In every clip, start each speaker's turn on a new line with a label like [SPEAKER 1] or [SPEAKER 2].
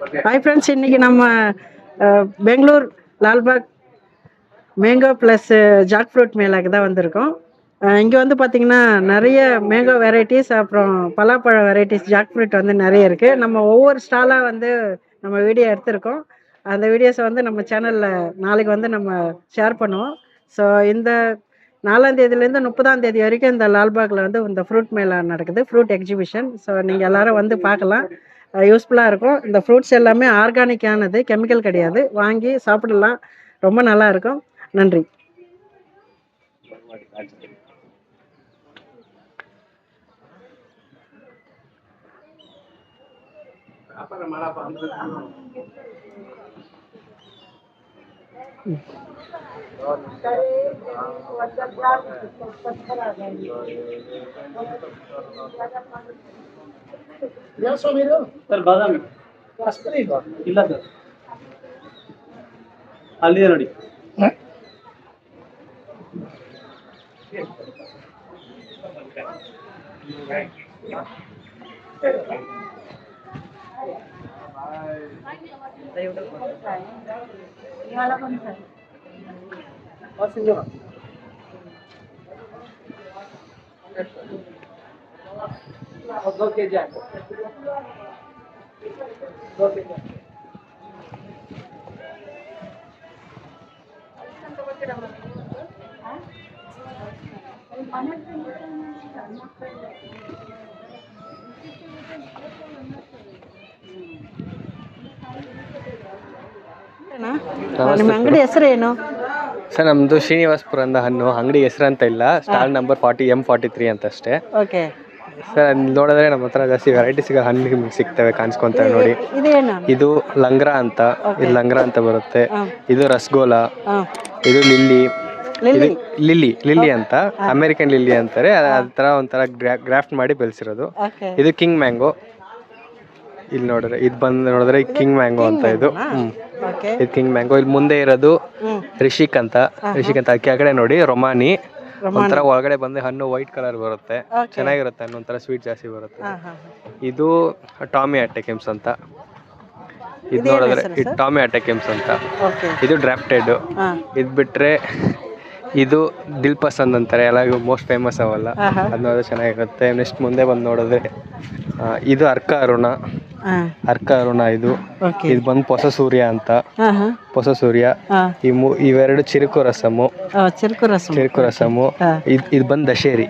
[SPEAKER 1] Hi friends, இன்றைக்கி நம்ம Bangalore Lalbagh mango plus jack fruit மேலாக்கு தான் வந்திருக்கோம். இங்கே வந்து பார்த்திங்கன்னா நிறைய மேங்கோ வெரைட்டிஸ், அப்புறம் பலாப்பழ வெரைட்டிஸ், ஜாக் ஃப்ரூட் வந்து நிறைய இருக்குது. நம்ம ஒவ்வொரு ஸ்டாலாக வந்து நம்ம வீடியோ எடுத்திருக்கோம். அந்த வீடியோஸை வந்து நம்ம சேனலில் நாளைக்கு வந்து நம்ம ஷேர் பண்ணுவோம். ஸோ இந்த 4ஆம் தேதியிலேருந்து 30ஆம் தேதி வரைக்கும் இந்த லால்பாகில் வந்து இந்த ஃப்ரூட் மேளா நடக்குது, ஃப்ரூட் எக்ஸிபிஷன். ஸோ நீங்கள் எல்லோரும் வந்து பார்க்கலாம், யூஸ்ஃபுல்லாக இருக்கும். இந்த ஃப்ரூட்ஸ் எல்லாமே ஆர்கானிக்கானது, கெமிக்கல் கிடையாது. வாங்கி சாப்பிடலாம், ரொம்ப நல்லா இருக்கும். நன்றி.
[SPEAKER 2] ಸರ್ ಬಾದಾಮಿ ಇಲ್ಲ ಸರ್, ಅಲ್ಲಿದೆ ನೋಡಿ.
[SPEAKER 1] ನಿಮ್ಮ ಅಂಗಡಿ ಹೆಸರು ಏನು
[SPEAKER 3] ಸರ್? ನಮ್ಮದು ಶ್ರೀನಿವಾಸಪುರ ಅಂದ ಹಣ್ಣು. ಅಂಗಡಿ ಹೆಸರು ಅಂತ ಇಲ್ಲ, ಸ್ಟಾಲ್ ನಂಬರ್ 40M43 ಅಂತ ಅಷ್ಟೇ.
[SPEAKER 1] ಓಕೆ
[SPEAKER 3] ಸರ್ ಅಲ್ಲಿ ನೋಡಿದ್ರೆ ನಮ್ಮ ಹತ್ರ ಜಾಸ್ತಿ ವೆರೈಟೀಸ್ ಹಣ್ಣು ನಿಮ್ಗೆ ಸಿಗ್ತವೆ, ಕಾಣಿಸ್ಕೊಂತವೆ ನೋಡಿ. ಇದು ಲಂಗ್ರ ಅಂತ, ಇದು ಲಂಗ್ರ ಅಂತ ಬರುತ್ತೆ. ಇದು ರಸಗೋಲ, ಇದು ಲಿಲ್ಲಿ ಅಂತ, ಅಮೆರಿಕನ್ ಲಿಲ್ಲಿ ಅಂತಾರೆ. ಅದರ ಒಂಥರ ಗ್ರಾಫ್ಟ್ ಮಾಡಿ ಬೆಳೆಸಿರೋದು. ಇದು ಕಿಂಗ್ ಮ್ಯಾಂಗೋ. ಇಲ್ಲಿ ನೋಡಿದ್ರೆ ಇದು ಬಂದು ನೋಡಿದ್ರೆ ಕಿಂಗ್ ಮ್ಯಾಂಗೋ ಅಂತ ಇದು. ಇದು ಕಿಂಗ್ ಮ್ಯಾಂಗೋ. ಇಲ್ಲಿ ಮುಂದೆ ಇರೋದು ರಿಷಿಕ್ ಅಂತ. ಆ ಕಡೆ ನೋಡಿ ರೊಮಾನಿ. ಒಂಥರ ಒಳಗಡೆ ಬಂದು ಹಣ್ಣು ವೈಟ್ ಕಲರ್ ಬರುತ್ತೆ, ಚೆನ್ನಾಗಿರುತ್ತೆ ಹಣ್ಣು, ಒಂಥರ ಸ್ವೀಟ್ ಜಾಸ್ತಿ ಬರುತ್ತೆ. ಇದು ಟಾಮಿ ಅಟೆಕೆಮ್ಸ್ ಅಂತ. ಇದು ನೋಡಿದ್ರೆ ಇದು ಟಾಮಿ ಅಟೆಕೆಮ್ಸ್ ಅಂತ. ಇದು ಡ್ರಾಫ್ಟೆಡ್. ಇದು ಬಿಟ್ರೆ ಇದು ದಿಲ್ಪಸಂದ್ ಅಂತಾರೆ, ಎಲ್ಲ ಮೋಸ್ಟ್ ಫೇಮಸ್ ಅವಲ್ಲ, ಅದು ನೋಡಿದ್ರೆ ಚೆನ್ನಾಗಿರುತ್ತೆ. ನೆಕ್ಸ್ಟ್ ಮುಂದೆ ಬಂದು ನೋಡಿದ್ರೆ ಇದು ಅರ್ಕ ಅರುಣ. ಇದು ಬಂದು ಹೊಸ ಸೂರ್ಯ ಅಂತ, ಹೊಸ ಸೂರ್ಯ. ಇವೆರಡು ಚಿರುಕು ರಸಮು. ಇದು ಬಂದು ದಶೇರಿ.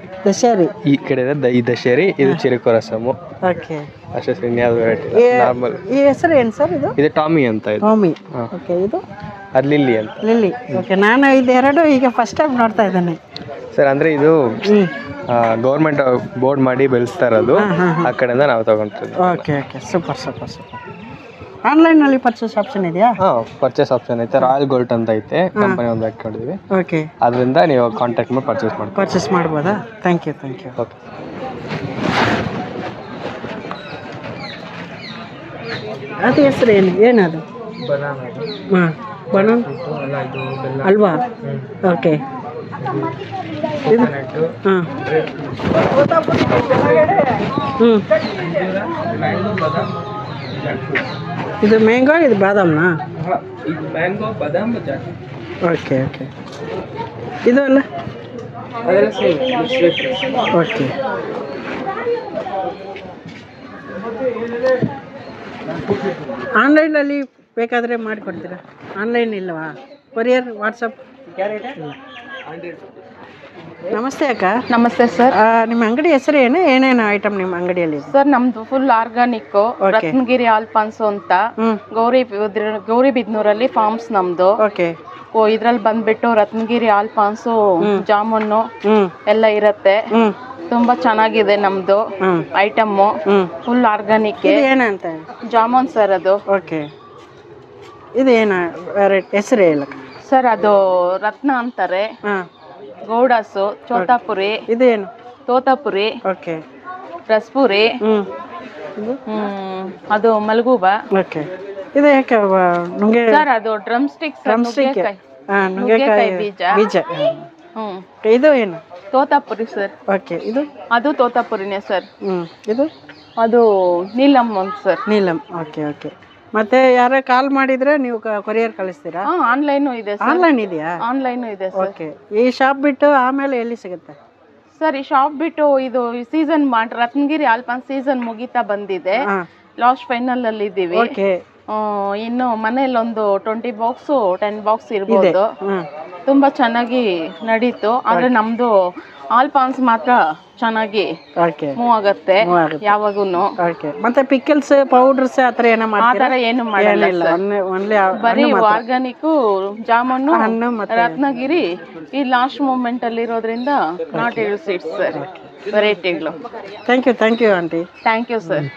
[SPEAKER 3] ಈ ಕಡೆ ಈ ದಶೇರಿ, ಇದು ಚಿರುಕು ರಸಮು ಅಷ್ಟೇ. ಇನ್ಯಾವ್ದು ವೆರೈಟಿ ನಾರ್ಮಲ್.
[SPEAKER 1] ಈ ಹೆಸರು ಏನು ಸರ್? ಇದು
[SPEAKER 3] ಟಾಮಿ ಅಂತ.
[SPEAKER 1] ಇದು
[SPEAKER 3] ಅದು ಲಿಲ್ಲಿ ಅಂತ.
[SPEAKER 1] ನಾನು ಇದೆರಡು ಈಗ ಫಸ್ಟ್ ಟೈಮ್ ನೋಡ್ತಾ ಇದ್ದೇನೆ
[SPEAKER 3] ಸರ್. ಅಂದ್ರೆ ಇದು ಗೌರ್ಮೆಂಟ್ ಬೋರ್ಡ್ ಮಾಡಿ ಬೆಳೆಸ್ತಾ ಇರೋದು, ಆ ಕಡೆಯಿಂದ ನಾವು ತಗೊಂಡಿರೋದು.
[SPEAKER 1] Okay, super. ಆನ್ಲೈನಲ್ಲಿ ಪರ್ಚೇಸ್ ಆಪ್ಷನ್ ಇದೆಯಾ?
[SPEAKER 3] ಪರ್ಚೇಸ್ ಆಪ್ಷನ್ ಐತೆ. ರಾಯಲ್ ಗೋಲ್ಡ್ ಅಂತ ಐತೆ, ಕಂಪನಿ ಒಂದು ಹಾಕೊಂಡಿದ್ವಿ.
[SPEAKER 1] ಓಕೆ,
[SPEAKER 3] ಅದರಿಂದ ನೀವು ಕಾಂಟ್ಯಾಕ್ಟ್ ಮಾಡಿ ಪರ್ಚೇಸ್
[SPEAKER 1] ಮಾಡ್ಬೋದಾ? Thank you.
[SPEAKER 3] ಓಕೆ.
[SPEAKER 1] ಅದು ಹೆಸರು ಏನದು? ಬನಾನ ಅಲ್ವಾ? ಓಕೆ. ಇದು ಇದು ಮ್ಯಾಂಗೋ, ಇದು ಬಾದಾಮ್ನಾ? ಓಕೆ. ಇದು ಅಲ್ಲ? ಓಕೆ. ಆನ್ಲೈನಲ್ಲಿ ಬೇಕಾದರೆ ಮಾಡಿಕೊಡ್ತೀರಾ? ಆನ್ಲೈನ್ ಇಲ್ಲವಾ? Courier, WhatsApp? ನಮಸ್ತೆ ಅಕ್ಕ.
[SPEAKER 4] ನಮಸ್ತೆ ಸರ್.
[SPEAKER 1] ನಿಮ್ಮ ಅಂಗಡಿ ಹೆಸರು ಏನೇನು ಐಟಮ್ ನಿಮ್ಮ ಅಂಗಡಿಯಲ್ಲಿ?
[SPEAKER 4] ಸರ್ ನಮ್ದು ಫುಲ್ ಆರ್ಗಾನಿಕ್, ರತ್ನಗಿರಿ ಆಲ್ಪಾನ್ಸು ಅಂತ, ಗೌರಿಬಿದ್ನೂರಲ್ಲಿ ಫಾರ್ಮ್ಸ್ ನಮ್ದು.
[SPEAKER 1] ಓಕೆ.
[SPEAKER 4] ಇದ್ರಲ್ಲಿ ಬಂದ್ಬಿಟ್ಟು ರತ್ನಗಿರಿ ಆಲ್ಪಾನ್ಸು, ಜಾಮೂನು ಎಲ್ಲ ಇರತ್ತೆ. ತುಂಬಾ ಚೆನ್ನಾಗಿದೆ ನಮ್ದು ಐಟಮ್ಮು, ಫುಲ್ ಆರ್ಗಾನಿಕ್.
[SPEAKER 1] ಏನಂತ?
[SPEAKER 4] ಜಾಮೂನ್ ಸರ್ ಅದು.
[SPEAKER 1] ಓಕೆ. ಇದು ಏನು ಹೆಸರು ಹೇಳ
[SPEAKER 4] ಸರ್? ಅದು ರತ್ನ ಅಂತಾರೆ. ಗೌಡಾಸು, ಚೋತಾಪುರಿ.
[SPEAKER 1] ಇದೇನು?
[SPEAKER 4] ತೋತಾಪುರಿ.
[SPEAKER 1] ಓಕೆ.
[SPEAKER 4] ರಸ್ಪುರಿ. ಅದು ಮಲ್ಗೂಬ.
[SPEAKER 1] ಓಕೆ. ಇದು ಯಾಕೆ ನುಗ್ಗೆ?
[SPEAKER 4] ಸರ್ ಅದು ಡ್ರಮ್ ಸ್ಟಿಕ್.
[SPEAKER 1] ನುಗ್ಗೆಕಾಯಿ ಬೀಜ. ಇದು ಏನು?
[SPEAKER 4] ತೋತಾಪುರಿ ಸರ್.
[SPEAKER 1] ಓಕೆ. ಇದು?
[SPEAKER 4] ಅದು ತೋತಾಪುರಿನೇ ಸರ್.
[SPEAKER 1] ಇದು?
[SPEAKER 4] ಅದು ನೀಲಮ್ ಅಂತ ಸರ್.
[SPEAKER 1] ನೀಲಮ್. ಓಕೆ. ಮತ್ತೆ ಯಾರ ಕಾಲ್ ಮಾಡಿದ್ರೆ ನೀವು ಕೊರಿಯರ್ ಕಳಿಸ್ತೀರಾ?
[SPEAKER 4] ಆನ್ಲೈನು ಇದೆ ಸರ್.
[SPEAKER 1] ಆನ್ಲೈನ್ ಇದೆಯಾ?
[SPEAKER 4] ಆನ್ಲೈನು ಇದೆ ಸರ್.
[SPEAKER 1] ಓಕೆ. ಈ ಶಾಪ್ ಬಿಟ್ಟು ಆಮೇಲೆ ಎಲ್ಲಿ ಸಿಗುತ್ತೆ?
[SPEAKER 4] ಸರ್ ಈ ಶಾಪ್ ಬಿಟ್ಟು ಇದು ಸೀಸನ್ ರತ್ನಗಿರಿ ಆಲ್ಪಾನ್ಸ್ ಸೀಸನ್ ಮುಗಿತಾ ಬಂದಿದೆ. ಲಾಸ್ಟ್ ಫೈನಲ್ ಅಲ್ಲಿ ಇದ್ದೀವಿ.
[SPEAKER 1] ಓಕೆ.
[SPEAKER 4] ಇನ್ನು ಮನೇಲಿ ಒಂದು 20 ಬಾಕ್ಸು 10 ಬಾಕ್ಸ್ ಇರ್ಬೋದು. ತುಂಬಾ ಚೆನ್ನಾಗಿ ನಡೀತು. ಆದ್ರೆ ನಮ್ದು ಆಲ್ಪಾನ್ಸ್ ಮಾತ್ರ ಚೆನ್ನಾಗಿ ಮೂವ್ ಆಗತ್ತೆ ಯಾವಾಗೂನು.
[SPEAKER 1] ಮತ್ತೆ ಪಿಕಲ್ಸ್ ಪೌಡರ್ಸ್ ಆತರ ಏನೋ
[SPEAKER 4] ಆತರ ಏನು ಮಾಡಲ್ಲ. ಬರೀ ಆರ್ಗಾನಿಕ್ ಜಾಮೂನು ರತ್ನಗಿರಿ ಈ ಲಾಸ್ಟ್ ಮೂಮೆಂಟ್ ಅಲ್ಲಿ ಇರೋದ್ರಿಂದ ನಾಟ್ ಇರೋ ಸೀಡ್ಸ್ ಸರ್ ವೆರೈಟಿಗಳು.
[SPEAKER 1] Thank you aunty.
[SPEAKER 4] Thank you sir.